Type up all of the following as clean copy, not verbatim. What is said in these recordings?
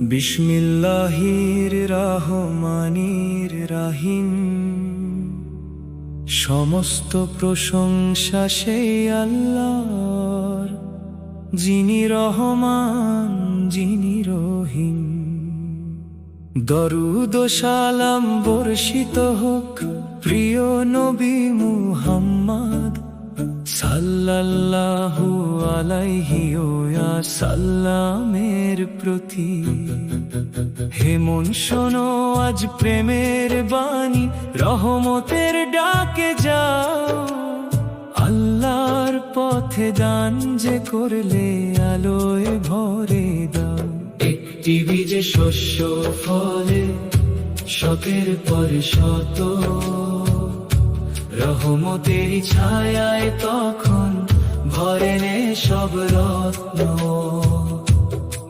বিসমিল্লাহির রহমানির রহিম। সমস্ত প্রশংসা সেই আল্লাহর, যিনি রহমান যিনি রহিম। দরুদ ও সালাম বর্ষিত হোক প্রিয় নবী মুহাম্মদ সাল্লাল্লাহু আলাইহি ওয়া সাল্লামের প্রতি। হে মন শোনো আজ প্রেমের বাণী, রহমতের ডাকে যাও। আল্লাহর পথে দান যে করলে আলোয় ভরে দাও। একটি বীজে শস্য ফলে শতের পরে শত, রহমতের ছায়ায় তখন ভরে নে সব রত্ন।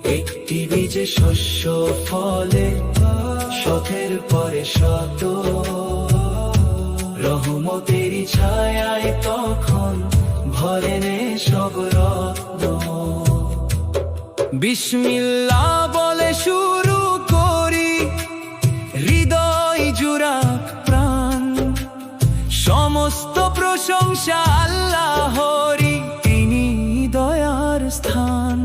একটি বীজে শস্য ফলে শতের পরে শত, রহমতের ছায়ায় তখন ভরে নে সব রত্ন। বিসমিল্লাহ বলে শুরু করি, হৃদয় জুড়াক প্রাণ। সমস্ত প্রশংসা আল্লাহরই, তিনি দয়ার স্থান।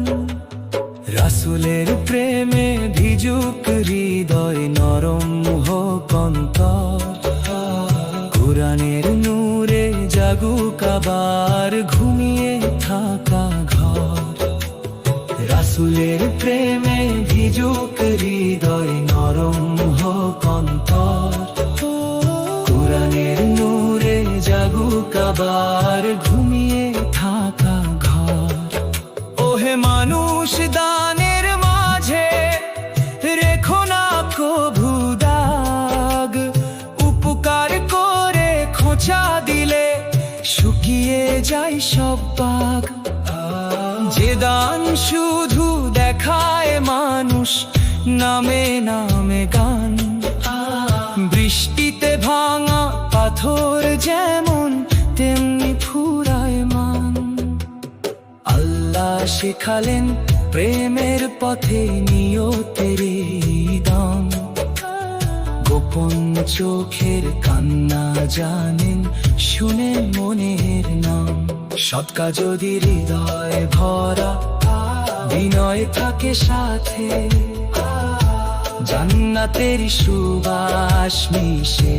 রাসূলের প্রেমে ভিজুক হৃদয়, নরম হোক অন্তর। কুরআনের নূরে জাগুক আবার ঘুমিয়ে থাকা ঘর। রাসূলের প্রেমে ভিজুক হৃদয়, নরম হোক অন্তর। কুরআনের নূরে জাগুক আবার ঘুমিয়ে থাকা ঘর। ওহে মানুষ দানের মাঝে রেখো না কভু দাগ। উপকার করে খোঁচা দিলে শুকিয়ে যায় সব বাগ। যে দান শুধু দেখায় মানুষ, নামে নামে গান। বৃষ্টিতে ভাঙা পাথর যেমন তেমনি ফুরায় মান। আল্লাহ শেখালেন প্রেমের পথে নিয়তের দাম। গোপন চোখের কান্না জানেন, শুনে মনের নাম। সৎকা যদি হৃদয় ভরা, বিনয় থাকে সাথে। জান্নাতের সুবাস মিশে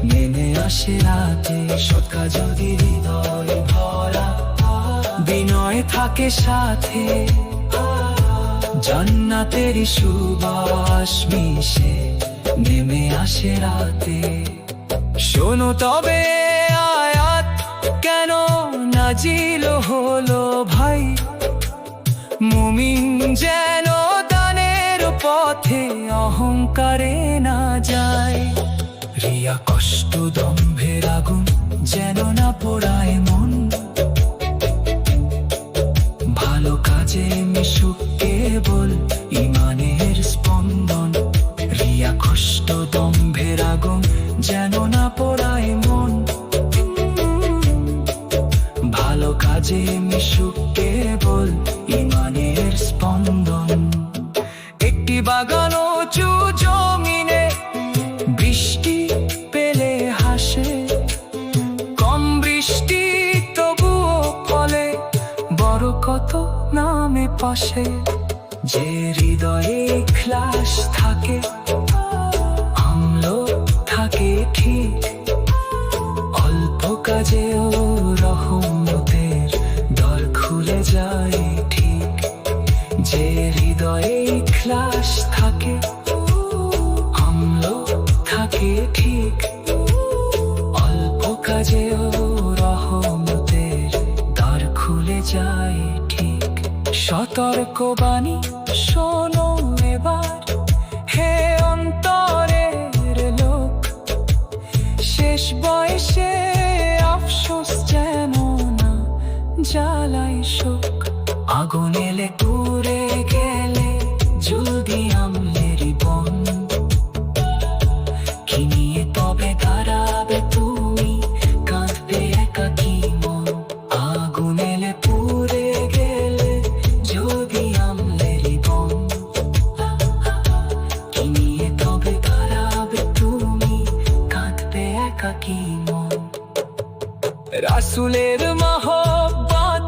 নেমে আসে রাতে। সৎকা যদি হৃদয় ভরা, বিনয় থাকে সাথে। জান্নাতের সুবাস মিশে নেমে আসে রাতে। শোনো তবে আয়াত কেন নাজিল হলো ভাই। মুমিন যেন দানের পথে অহংকারে না যায়। রিয়া কষ্ট দম্ভের আগুন যেন না পোড়ায় মন। ভালো কাজে মিশুক কেবল ইমানের স্পন্দন। রিয়া কষ্ট দম্ভের আগুন যেন না পোড়ায় মন। ভালো কাজে মিশুক কেবল ইমানের স্পন্দন। একটি বাগান উঁচু জমিনে বৃষ্টি পেলে হাসে। কম বৃষ্টি তবুও ফলে বরকত নামে পাশে। যে হৃদয়ে ইখলাস থাকে, আমল থাকে ঠিক। অল্প কাজেও রহমতের দর খুলে যায় ঠিক। যে হৃদয়ে ইখলাস থাকে, আমল থাকে ঠিক। অল্প কাজেও রহমতের দ্বার খুলে যায় ঠিক। সতর্ক বাণী শোনো এবার, হে অন্তরের লোক। শেষ বয়সে আফসোস যেন না জ্বালাই শোক। আগুন এলে পুড়ে গেলে জলদি আমলেরই বন। কি নিয়ে তবে দাঁড়াবে তুমি, কাঁদবে একাকী মন। আগুন এলে পুড়ে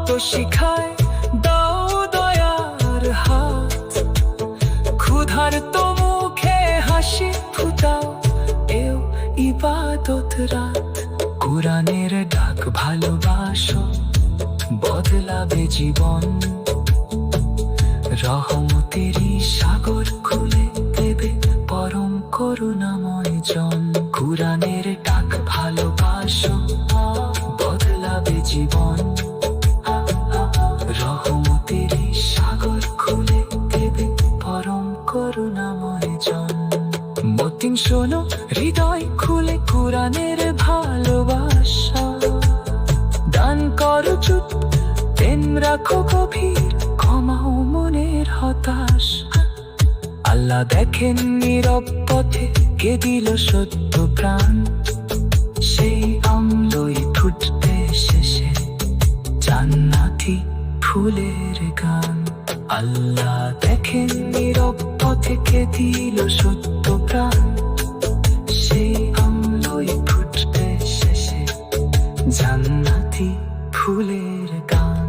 পথ শিখায় দাও দয়ার হাত, ক্ষুধার তো মুখে হাসি ফুটাও, এও ইবাদত রাত। কোরআনের ডাক ভালোবাসো, বদলাবে জীবন, রহমতেরই সাগর খুলে দেবে পরম করুণাময় জন। কোরআনের ডাক ভালোবাসো, বদলাবে জীবন, রহমতেরই সাগর খুলে দেবে পরম করুণাময় জন। মতিন শোনো, হৃদয় খুলে কোরআনের ভালোবাসা, দান করো চুপ, প্রেম রাখো গভীর, ক্ষমাও মনের হতাশ। আল্লাহ দেখেন নীরব পথে কে দিল সত্য প্রাণ, সেই আমলই ফুটবে শেষে জান্নাতি ফুলের গান। আল্লাহ দেখেন নীরব পথে কে দিল সত্য প্রাণ, সেই আমলই ফুটবে শেষে জান্নাতি ফুলের গান।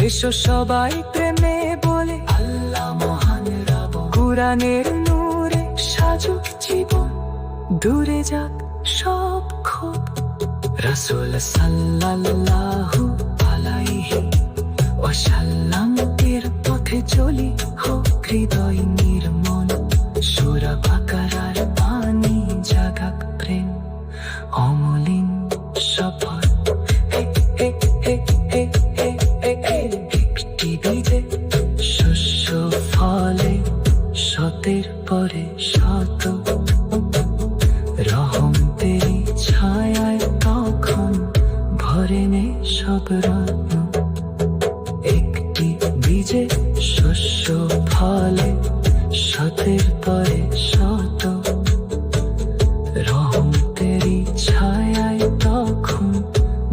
এসো সবাই প্রেমে বলে আল্লাহ মহান রব, কোরআনের নূরে সাজুক জীবন, দূরে যাক সব ক্ষোভ। রাসূল সাল্লাল্লাহু আলাইহি ওয়াসাল্লাম এর পথে চলি, হোক হৃদয় নির্মল, সূরা বাকারার বাণী জাগাক প্রেম, অমলিন সফর। একটি বীজে শস্য ফলে শতের পরে শত, রহমতেরই ছায়ায় তখন ভরে নে সব রত্ন। একটি বীজে শস্য ফলে শতের পরে শত, রহমতেরই ছায়ায় তখন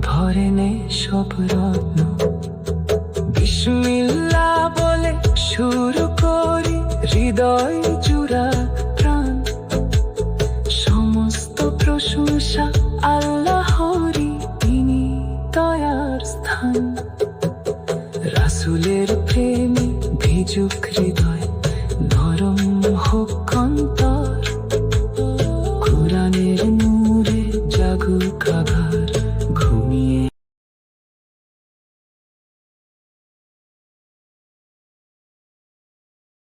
ভরে নে সব রত্ন। বিসমিল্লাহ বলে শুরু করি, হৃদয় জুড়া প্রাণ, সমস্ত প্রশংসা আল্লাহরই, তিনি দয়ার স্থান। রাসূলের প্রেমে ভিজুক হৃদয়,